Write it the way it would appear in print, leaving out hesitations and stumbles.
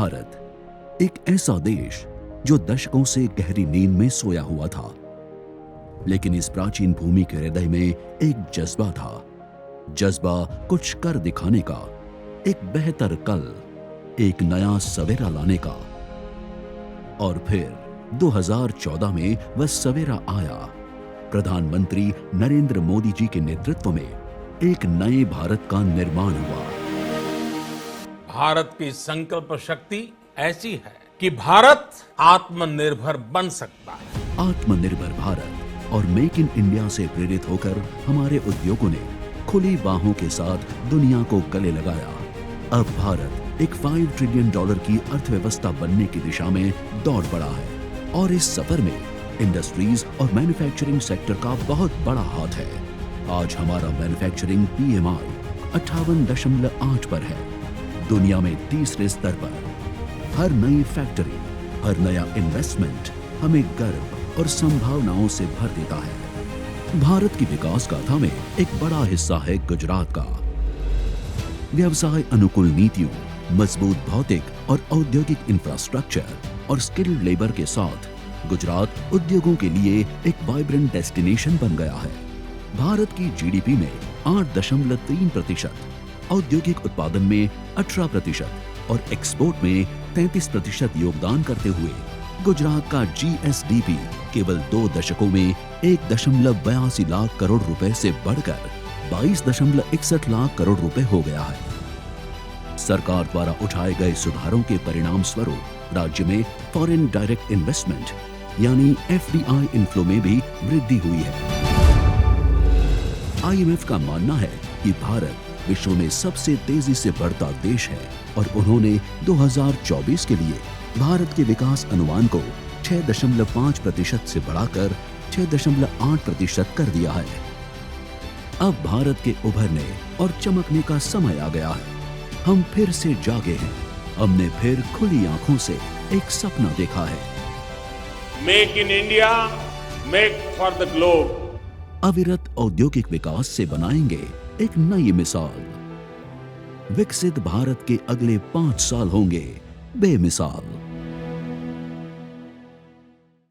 भारत एक ऐसा देश जो दशकों से गहरी नींद में सोया हुआ था, लेकिन इस प्राचीन भूमि के हृदय में एक जज्बा था। जज्बा कुछ कर दिखाने का, एक बेहतर कल, एक नया सवेरा लाने का। और फिर 2014 में वह सवेरा आया। प्रधानमंत्री नरेंद्र मोदी जी के नेतृत्व में एक नए भारत का निर्माण हुआ। भारत की संकल्प शक्ति ऐसी है कि भारत आत्मनिर्भर बन सकता है। आत्मनिर्भर भारत और मेक इन इंडिया से प्रेरित होकर हमारे उद्योगों ने खुली बाहों के साथ दुनिया को गले लगाया। अब भारत एक $5 ट्रिलियन की अर्थव्यवस्था बनने की दिशा में दौड़ पड़ा है और इस सफर में इंडस्ट्रीज और मैन्युफैक्चरिंग सेक्टर का बहुत बड़ा हाथ है। आज हमारा मैन्युफैक्चरिंग PMI 58.8 पर है, दुनिया में तीसरे स्तर पर। हर नई फैक्ट्री, हर नया इन्वेस्टमेंट हमें गर्व और संभावनाओं से भर देता है। भारत की विकास गाथा में एक बड़ा हिस्सा है गुजरात का। व्यवसाय अनुकूल नीतियों, मजबूत भौतिक और औद्योगिक इंफ्रास्ट्रक्चर और स्किल्ड लेबर के साथ गुजरात उद्योगों के लिए एक वाइब्रेंट डेस्टिनेशन बन गया है। भारत की GDP में 8.3%, औद्योगिक उत्पादन में 18% और एक्सपोर्ट में 33% योगदान करते हुए गुजरात का GSDP केवल 2 दशकों में 1.82 लाख करोड़ रुपए से बढ़कर 22.61 लाख करोड़ रुपए हो गया है। सरकार द्वारा उठाए गए सुधारों के परिणाम स्वरूप राज्य में फॉरेन डायरेक्ट इन्वेस्टमेंट यानी FDI इनफ्लो में भी वृद्धि हुई है। IMF का मानना है कि भारत विश्व में सबसे तेजी से बढ़ता देश है और उन्होंने 2024 के लिए भारत के विकास अनुमान को 6.5% से बढ़ाकर 6.8% कर दिया है। अब भारत के उभरने और चमकने का समय आ गया है। हम फिर से जागे हैं। हमने फिर खुली आंखों से एक सपना देखा है। Make in India, make for the globe. अविरत औद्योगिक विकास से बनाएंगे एक नई मिसाल। विकसित भारत के अगले 5 साल होंगे बेमिसाल।